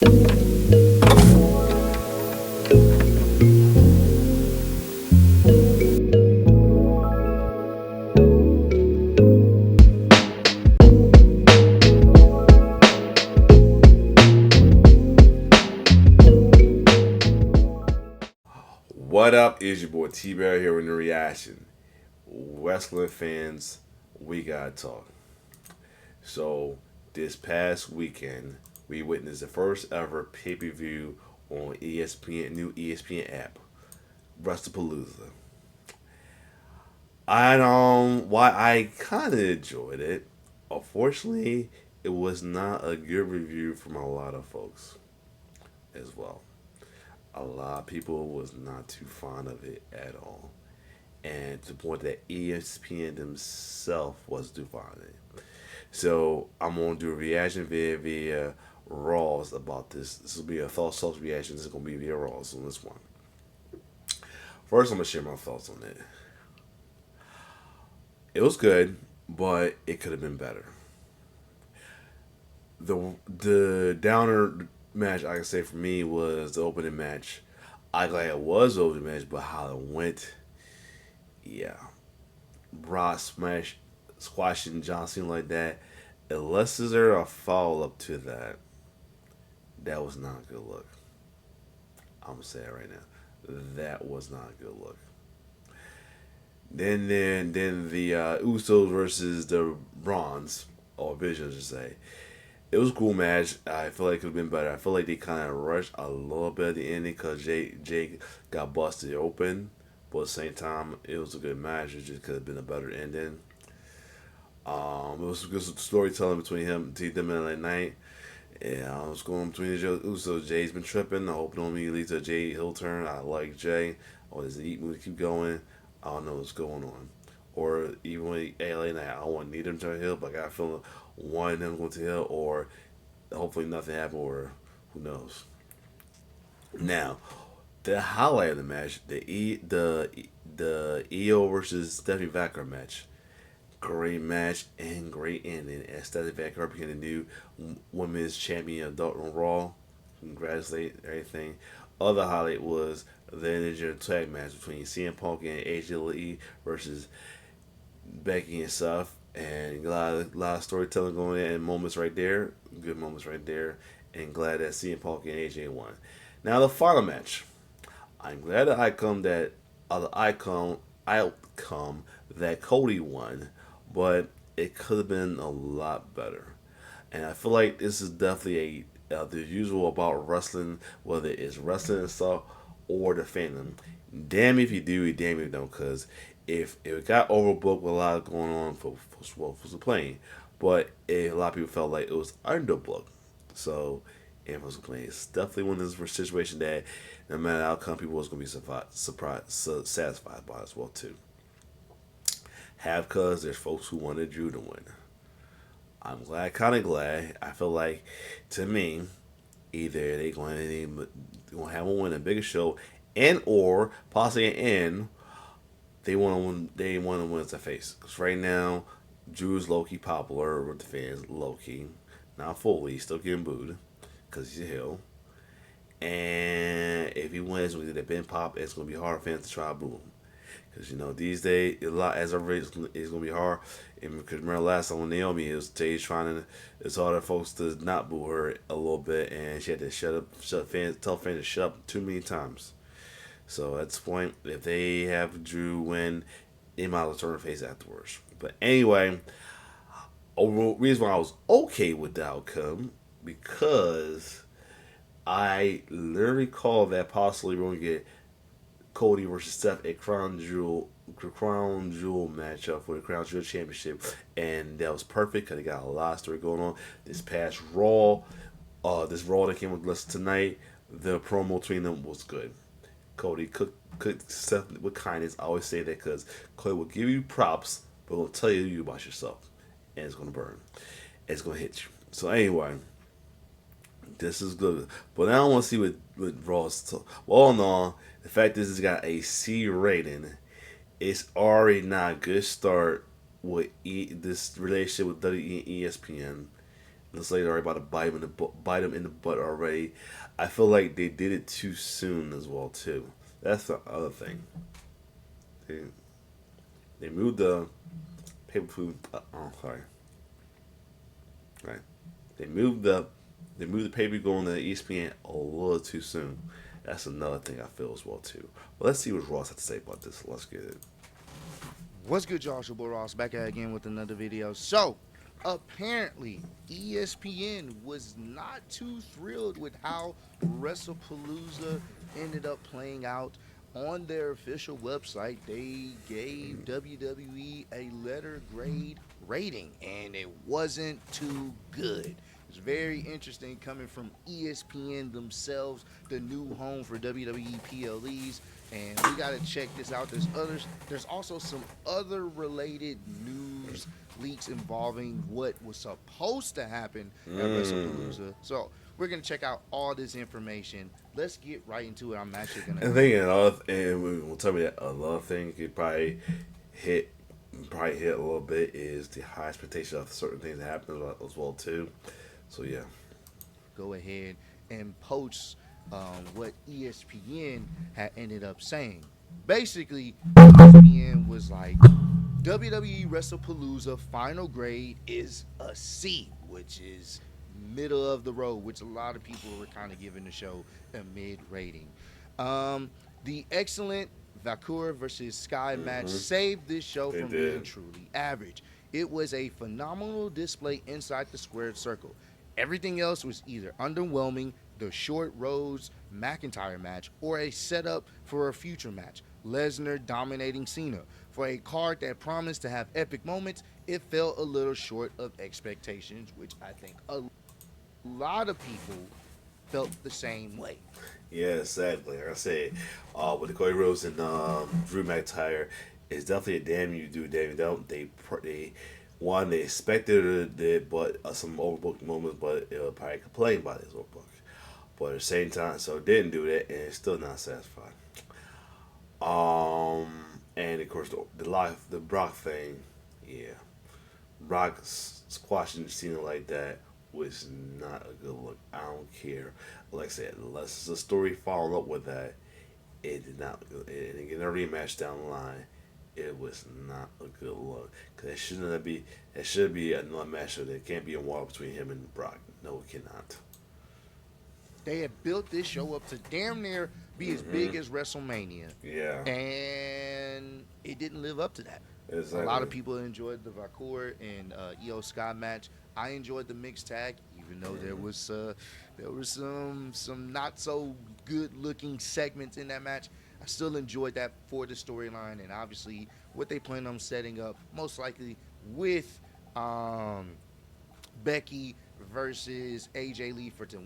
What up? Is your boy T Bear here in the reaction. Wrestling fans, we gotta talk. So this past weekend, we witnessed the first ever pay per view on ESPN, new ESPN app, WRESTLEPALOOZA. Why I kind of enjoyed it. Unfortunately, it was not a good review from a lot of folks as well. A lot of people was not too fond of it at all, and to the point that ESPN themselves was too fond of it. So I'm gonna do a reaction via Raws about this. This will be a thoughts reaction. This is gonna be via Raws on this one. First, I'm gonna share my thoughts on it. It was good, but it could have been better. The downer match I can say for me was the opening match. I glad it was the opening match, but how it went, yeah. Brock smash squashing John Cena like that. Unless there a follow up to that, that was not a good look. I'm gonna say it right now. That was not a good look. Then the Usos versus the Bronze or Vision, I should say. It was a cool match. I feel like it could have been better. I feel like they kind of rushed a little bit at the ending because Jake got busted open. But at the same time, it was a good match. It just could have been a better ending. It was good storytelling between them and that night. Yeah, I was going between the Usos. Jay's been tripping. I hope it don't lead to a Jay heel turn. I like Jay. Or does the Eat movie keep going? I don't know what's going on. Or even when LA Knight, I don't want need them to hill, but I got a feeling one of them going to hill, or hopefully nothing happened, or who knows. Now, the highlight of the match, the EO versus Stephanie Vacker match. Great match and great ending. As Stephanie Vacker became the new women's champion of Dalton Raw. Congratulate everything. Other highlight was the Ninja tag match between CM Punk and AJ Lee versus Becky and Seth. And a lot of storytelling going in and moments right there. Good moments right there. And glad that CM Punk and AJ won. Now the final match. I'm glad the outcome that Cody won, but it could have been a lot better. And I feel like this is definitely the usual about wrestling, whether it's wrestling itself or the fandom. Damn if you do, damn if you don't, because if it got overbooked with a lot going on for the playing, but a lot of people felt like it was underbooked. So it was playing. It's definitely one of those situations that no matter the outcome, people was gonna be satisfied by as well too. Have cause there's folks who wanted Drew to win. I'm glad, kind of glad. I feel like, to me, either they gonna have one win a bigger show, and or possibly an end. They want to win as a face. Because right now, Drew's low key popular with the fans, low key, not fully, still getting booed because he's a heel. And if he wins with the Ben Pop, it's gonna be hard for fans to try to boo him. Because these days a lot as a race it's gonna be hard. And because remember last time when Naomi was stage trying to, it's harder folks to not boo her a little bit, and she had to tell fans to shut up too many times. So at this point, if they have Drew win, they might as well turn her face afterwards. But anyway, overall reason why I was okay with the outcome because I literally called that possibly we're gonna get Cody versus Seth a crown jewel matchup for the crown jewel championship, and that was perfect because they got a lot of story going on. This Raw that came with us tonight, the promo between them was good. Cody cooked Seth with kindness. I always say that because Cody will give you props, but will tell you about yourself, and it's gonna burn. It's gonna hit you. So anyway, this is good. But now I want to see what Raw's. Well, no, the fact is it's got a C rating. It's already not a good start with this relationship with WWE and ESPN. Looks like they're about to bite him in the butt already. I feel like they did it too soon as well too. That's the other thing. They, they moved the paper food. Oh, sorry. Right. They moved the they moved the pay per going to ESPN a little too soon. That's another thing I feel as well too. But let's see what Ross has to say about this. Let's get it. What's good, y'all? It's your boy Ross back at again with another video. So, apparently, ESPN was not too thrilled with how WrestlePalooza ended up playing out. On their official website, they gave WWE a letter grade rating, and it wasn't too good. It's very interesting coming from ESPN themselves, the new home for WWE PLEs, and we got to check this out. There's also some other related news leaks involving what was supposed to happen at WrestlePalooza. So we're gonna check out all this information. Let's get right into it. I'm actually gonna. And thinking another, and will tell me that another thing could hit probably hit a little bit is the high expectation of certain things that happen as well too. So yeah. Go ahead and post what ESPN had ended up saying. Basically, ESPN was like, WWE WrestlePalooza final grade is a C, which is middle of the road, which a lot of people were kind of giving the show a mid rating. The excellent Vakura versus Sky match saved this show It from being did. truly average. It was a phenomenal display inside the squared circle. Everything else was either underwhelming, the short Rhodes McIntyre match, or a setup for a future match. Lesnar dominating Cena. For a card that promised to have epic moments, it fell a little short of expectations, which I think a lot of people felt the same way. Yeah, exactly. Like I said, with the Cody Rhodes and Drew McIntyre, it's definitely a damn you do, damn you don't. They expected it, but some overbooked moments, but it was probably complain about his overbook. But at the same time, so it didn't do that, and it's still not satisfied. And of course the Brock thing, yeah, Brock squashing Cena like that was not a good look. I don't care. Like I said, unless the story following up with that, it did not. And in a rematch down the line, it was not a good look. Cause it should be another match. So there can't be a war between him and Brock. No, it cannot. They had built this show up to damn near be as big as WrestleMania, Yeah, and it didn't live up to that. A lot of exactly. people enjoyed the Vakur and Io Sky match. I enjoyed the mixed tag, even though there was some not so good looking segments in that match. I still enjoyed that for the storyline, and obviously what they plan on setting up, most likely with um, Becky versus AJ Lee for the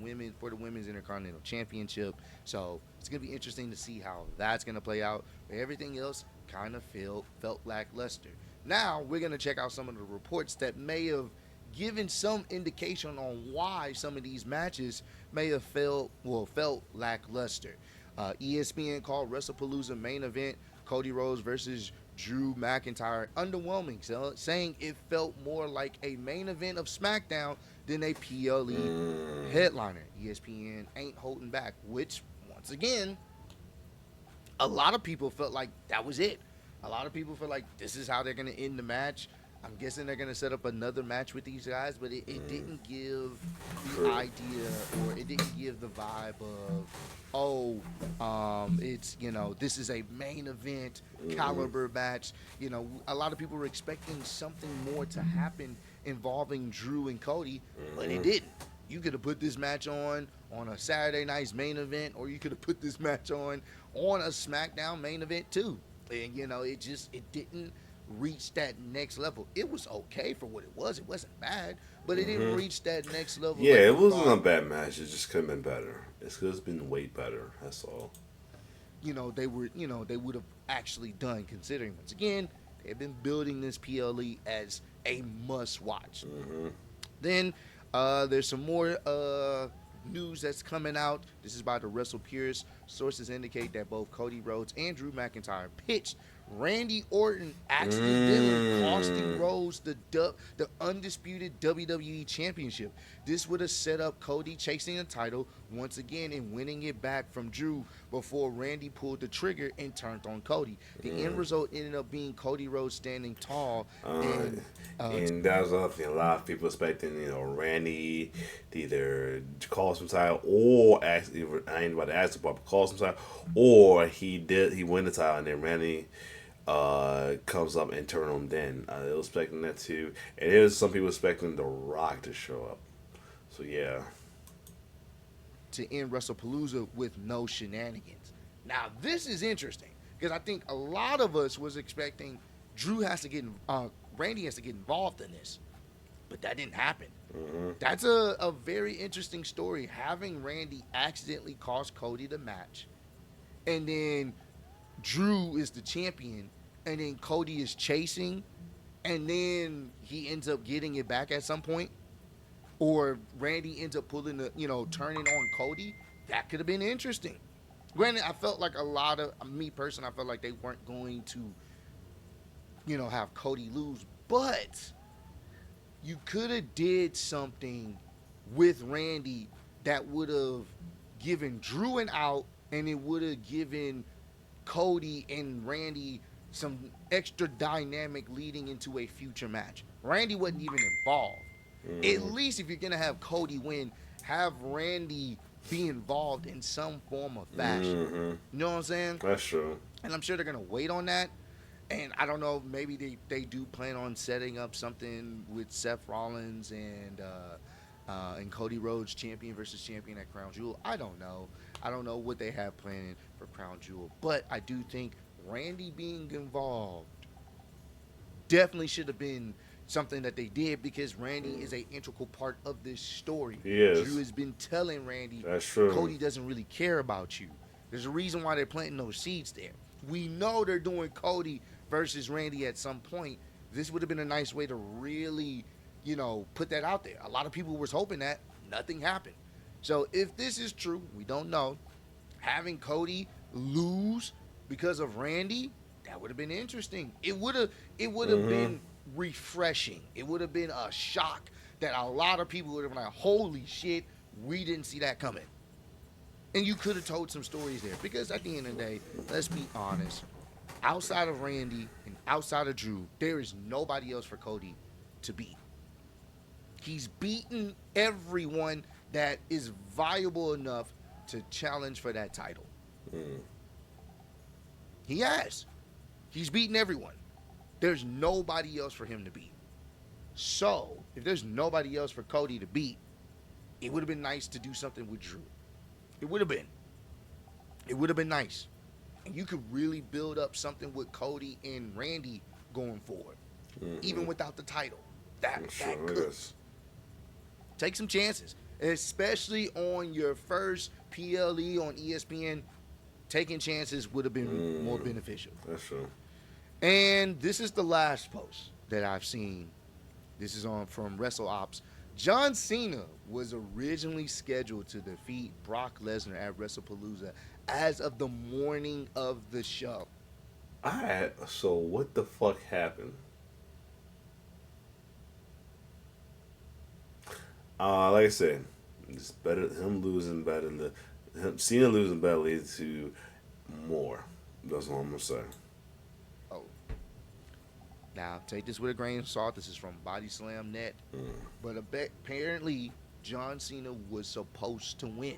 women's Intercontinental Championship. So it's gonna be interesting to see how that's gonna play out. But everything else kind of felt lackluster. Now we're gonna check out some of the reports that may have given some indication on why some of these matches may have felt lackluster. ESPN called WrestlePalooza main event Cody Rhodes versus Drew McIntyre underwhelming, saying it felt more like a main event of SmackDown than a PLE headliner. ESPN ain't holding back, which once again, a lot of people felt like that was it. A lot of people feel like this is how they're going to end the match. I'm guessing they're going to set up another match with these guys, but it didn't give the True. idea, or it didn't give the vibe of, oh, it's, this is a main event caliber match. A lot of people were expecting something more to happen involving Drew and Cody, but it didn't. You could have put this match on a Saturday night's main event, or you could have put this match on a SmackDown main event too. And it didn't reach that next level. It was okay for what it was. It wasn't bad, but it didn't reach that next level Yeah, like it we wasn't a thought. bad match. It just could have been better. It could have been way better. That's all. They would have actually done, considering once again they've been building this PLE as a must watch. Then there's some more news that's coming out. This is by the Wrestle Purist. Sources indicate that both Cody Rhodes and Drew McIntyre pitched Randy Orton accidentally costing Mm. Rhodes the undisputed WWE Championship. This would have set up Cody chasing the title once again and winning it back from Drew before Randy pulled the trigger and turned on Cody. The end result ended up being Cody Rhodes standing tall Uh, and and that was the other thing. A lot of people expecting, Randy to either call some title or ask. I ain't about to ask about call some title, or he win the title and then Randy comes up and turn on. Then they was expecting that too, and there's some people expecting The Rock to show up. So yeah. to end WrestlePalooza with no shenanigans. Now this is interesting because I think a lot of us was expecting Randy has to get involved in this, but that didn't happen. Mm-hmm. That's a very interesting story. Having Randy accidentally cost Cody the match, and then Drew is the champion, and then Cody is chasing, and then he ends up getting it back at some point, or Randy ends up pulling turning on Cody. That could have been interesting. Granted, I felt like a lot of me personally, I felt like they weren't going to, have Cody lose, but you could have did something with Randy that would have given Drew an out, and it would have given Cody and Randy some extra dynamic leading into a future match. Randy wasn't even involved. At Mm-hmm. least if you're gonna have Cody win, have Randy be involved in some form of fashion. Mm-hmm. You know what I'm saying? That's true. And I'm sure they're gonna wait on that. And I don't know, maybe they do plan on setting up something with Seth Rollins and Cody Rhodes, champion versus champion at Crown Jewel. I don't know. I don't know what they have planned for Crown Jewel, but I do think Randy being involved definitely should have been something that they did because Randy is a integral part of this story. He Drew is. has been telling Randy, That's true. Cody doesn't really care about you. There's a reason why they're planting those seeds there. We know they're doing Cody versus Randy at some point. This would have been a nice way to really, put that out there. A lot of people was hoping that nothing happened. So if this is true, we don't know. Having Cody lose because of Randy, that would have been interesting. It would have Mm-hmm. been refreshing. It would have been a shock that a lot of people would have been like, "Holy shit, we didn't see that coming." And you could have told some stories there because at the end of the day, let's be honest. Outside of Randy and outside of Drew, there is nobody else for Cody to beat. He's beaten everyone that is viable enough to challenge for that title. Mm. He has. He's beaten everyone. There's nobody else for him to beat. So, if there's nobody else for Cody to beat, it would have been nice to do something with Drew. It would have been. It would have been nice. And you could really build up something with Cody and Randy going forward, even Mm-hmm. without the title. That Sure could is. take some chances, especially on your first PLE on ESPN. Taking chances would have been more beneficial. That's true. And this is the last post that I've seen. This is on from WrestleOps. John Cena was originally scheduled to defeat Brock Lesnar at WrestlePalooza as of the morning of the show. Alright, so what the fuck happened? Like I said, it's better him losing better than him Cena losing better leads to more. That's what I'm gonna say. Oh, now take this with a grain of salt. This is from Body Slam Net. But apparently, John Cena was supposed to win.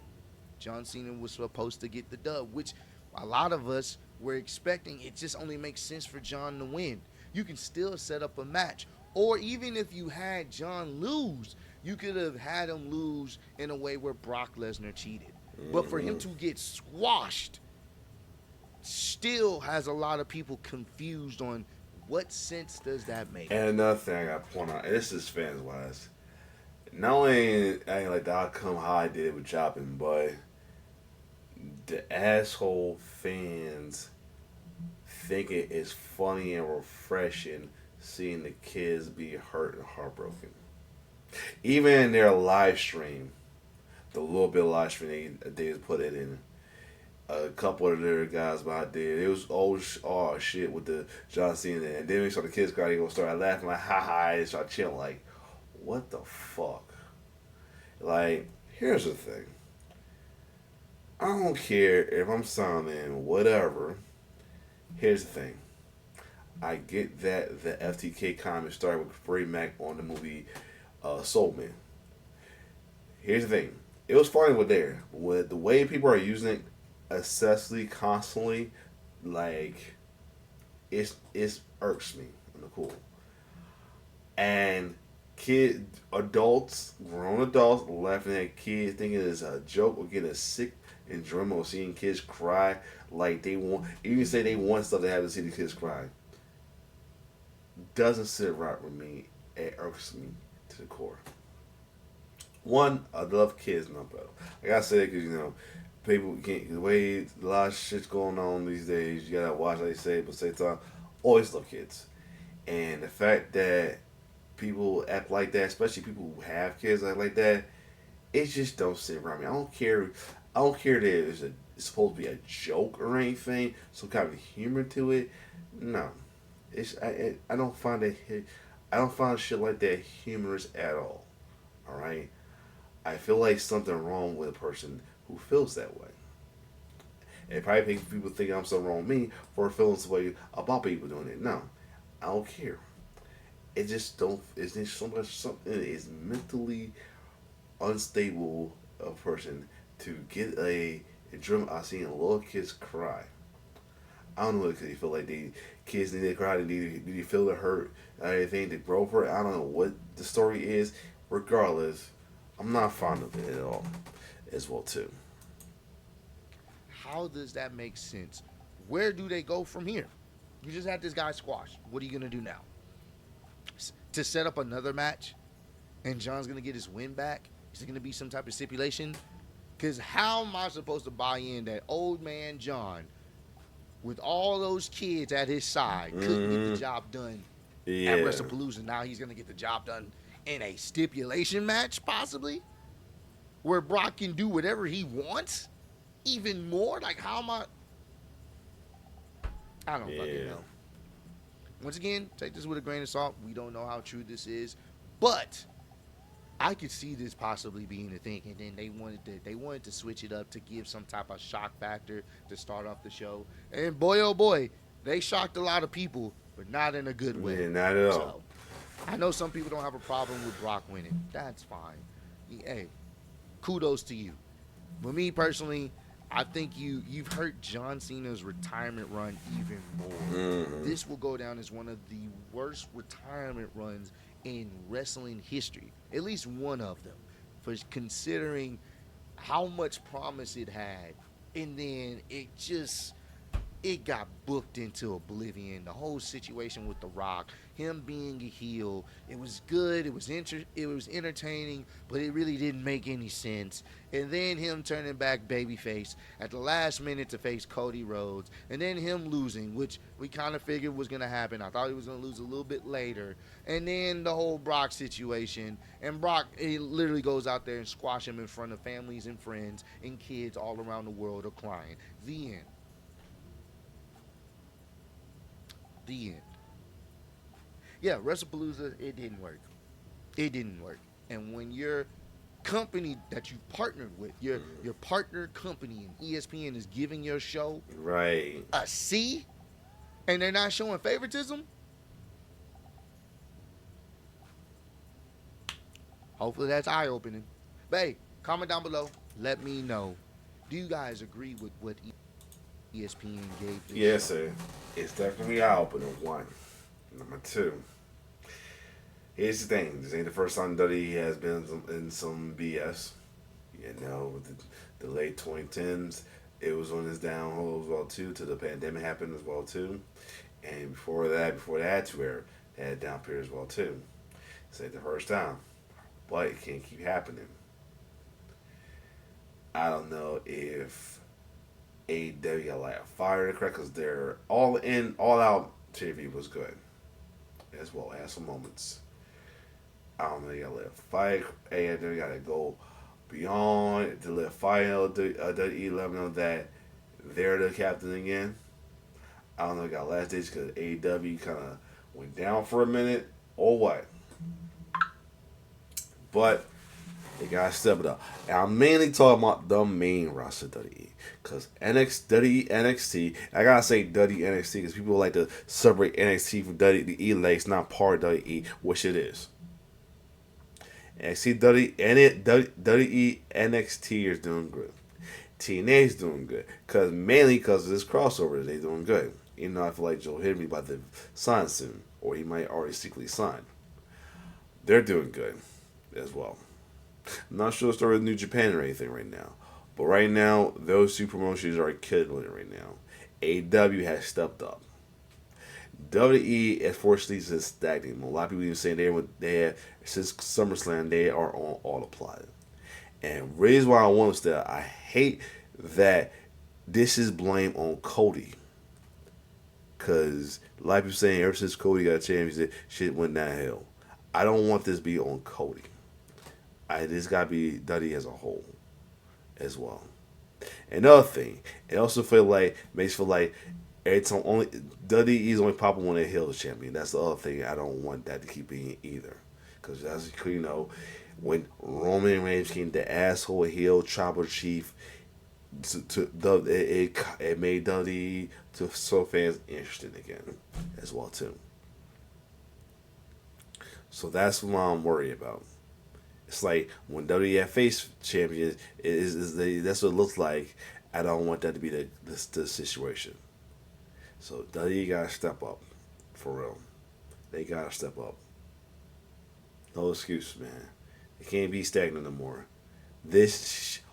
John Cena was supposed to get the dub, which a lot of us were expecting. It just only makes sense for John to win. You can still set up a match. Or even if you had John lose, you could have had him lose in a way where Brock Lesnar cheated. But for him to get squashed still has a lot of people confused on what sense does that make. And another thing I got to point out, and this is fans wise. Not only I ain't like the outcome how I did with Jopping, but the asshole fans think it is funny and refreshing seeing the kids be hurt and heartbroken. Even in their live stream, the little bit of live stream they put it in, a couple of their guys out there. It was oh shit with the John Cena, and then we saw the kids crowd. They gonna start laughing like ha ha, and start chilling like, what the fuck? Like, here's the thing. I don't care if I'm signing whatever. Here's the thing. I get that the FTK comment started with Freddie Mac on the movie Soul Man. Here's the thing. It was funny with there. With the way people are using it excessively, constantly, like it's irks me in the cool. And grown adults laughing at kids thinking it's a joke or getting a sick enjoyment of seeing kids cry like they want even say they want stuff they haven't seen the kids cry. Doesn't sit right with me. It irks me to the core. One, I love kids, no better. Like I said, because people can't the way a lot of shit's going on these days. You gotta watch, like they say, but same time, always love kids. And the fact that people act like that, especially people who have kids act like that, it just don't sit around me. I don't care. I don't care that it's supposed to be a joke or anything, some kind of humor to it. No, I don't find it. I don't find shit like that humorous at all. All right. I feel like something wrong with a person who feels that way. It probably makes people think I'm so wrong with me for feeling this way about people doing it. No, I don't care. It just don't. It's just so much something is mentally unstable a person to get a drum out seeing little kids cry. I don't know because they feel like they kids need to cry, they need to feel the hurt, anything to grow for it. I don't know what the story is. Regardless, I'm not fond of it at all, as well too. How does that make sense? Where do they go from here? You just had this guy squashed. What are you gonna do now? To set up another match, and John's gonna get his win back? Is it gonna be some type of stipulation? Because how am I supposed to buy in that old man John, with all those kids at his side, couldn't get the Mm-hmm. job done at Yeah. WrestlePalooza? Now he's gonna get the job done in a stipulation match, possibly, where Brock can do whatever he wants, even more. Like, how am I? I don't fucking Yeah. know. Once again, take this with a grain of salt. We don't know how true this is, but I could see this possibly being a thing. And then they wanted to switch it up to give some type of shock factor to start off the show. And boy, oh boy, they shocked a lot of people, but not in a good Yeah. way. Not at all. So I know some people don't have a problem with Brock winning. That's fine. Hey, kudos to you. But me personally, I think you've hurt John Cena's retirement run even more. Mm-hmm. This will go down as one of the worst retirement runs in wrestling history. At least one of them. For considering how much promise it had. And then it got booked into oblivion. The whole situation with The Rock, him being a heel, it was good, it was entertaining, but it really didn't make any sense. And then him turning back babyface at the last minute to face Cody Rhodes, and then him losing, which we kind of figured was gonna happen. I thought he was gonna lose a little bit later. And then the whole Brock situation, and Brock he literally goes out there and squash him in front of families and friends and kids all around the world are crying. The end. The end. Yeah, WrestlePalooza, it didn't work. It didn't work. And when your company that you partnered with, your partner company and ESPN is giving your show Right. a C, and they're not showing favoritism, hopefully that's eye opening. But hey, comment down below. Let me know. Do you guys agree with what ESPN gave this Yes, show? sir. It's definitely eye opener. One. Number two. Here's the thing. This ain't the first time Duddy has been in some BS. With the late 2010s, it was on his downhill as well too. Till the pandemic happened as well too, and before that to where they had a down period as well too. This ain't the first time, but it can't keep happening. I don't know if AEW got like a fire to crack because their all out TV was good as well as some moments. I don't know, you gotta let fight. AEW gotta go beyond to let fire the E11 know that they're the captain again. I don't know if it got last days because AEW kind of went down for a minute or what. But they gotta step it up. And I'm mainly talking about the main roster WWE. Because NXT, I gotta say NXT because people like to separate NXT from WWE like it's not part of WWE, which it is. NXT, WWE, NXT is doing good. TNA is doing good. Mainly because of this crossover, they doing good. Even though I feel like Joe Henry about to sign soon, or he might already secretly sign. They're doing good as well. I'm not sure the story of New Japan or anything right now. But right now, those two promotions are killing it right now. AEW has stepped up. WWE, unfortunately, is stagnant. A lot of people even saying they have since SummerSlam, they are on autopilot. And the reason why I want to say I hate that this is blame on Cody. Because a lot of people saying ever since Cody got a championship, shit went downhill. I don't want this to be on Cody. This got to be WWE as a whole as well. Another thing, it also makes feel like every time only WWE is only popping when they heal the champion. That's the other thing. I don't want that to keep being either, because as you know, when Roman Reigns came the asshole heel tribal chief, it made WWE to so fans interested again as well too. So that's what I'm worried about. It's like when WWF face champions that's what it looks like. I don't want that to be the situation. So WWE gotta step up, for real. They gotta step up. No excuse, man. They can't be stagnant no more.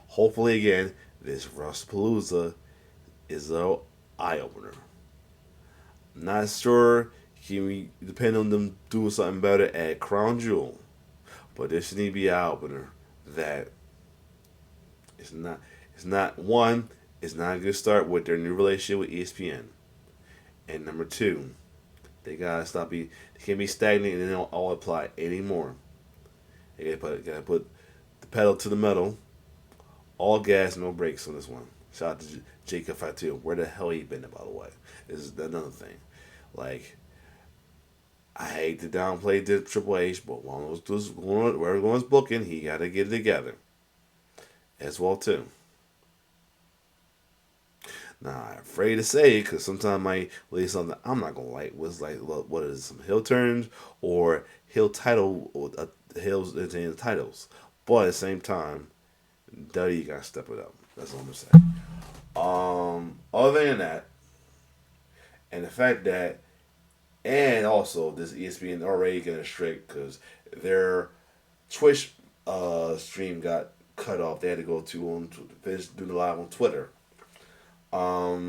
Hopefully again, this WrestlePalooza is an eye opener. Not sure. Can we depend on them doing something better at Crown Jewel? But this need to be an eye opener that it's not one, it's not a good start with their new relationship with ESPN. And number two, they can't be stagnant and they don't all apply anymore. They gotta put the pedal to the metal, all gas, no brakes on this one. Shout out to Jacob Fatu. Where the hell he been, by the way? This is another thing. Like, I hate to downplay the Triple H, but where everyone's booking, he got to get it together as well too. Now, I'm afraid to say it because sometimes I might leave something I'm not gonna like. What is some heel turns or heel title or heels in titles? But at the same time, WWE gotta step it up. That's all I'm gonna say. Other than that, and the fact that. And also, this ESPN already getting strict because their Twitch stream got cut off. They had to go to finish doing the live on Twitter. I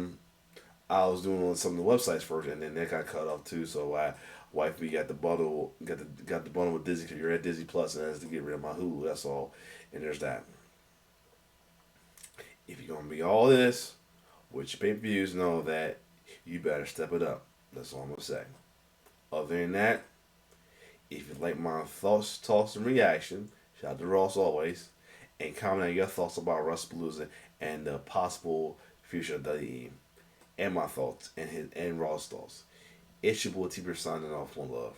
was doing on some of the websites first, and then that got cut off too. So wifey got the bundle, got the bundle with Disney because you're at Disney Plus, and I has to get rid of my Hulu. That's all. And there's that. If you're gonna be all this with your pay-per-views, know that you better step it up. That's all I'm gonna say. Other than that, if you like my thoughts, and reaction, shout out to Ross always, and comment on your thoughts about WrestlePalooza and the possible future of WWE, and my thoughts and Ross' thoughts. It's your boy T. signing off. One love.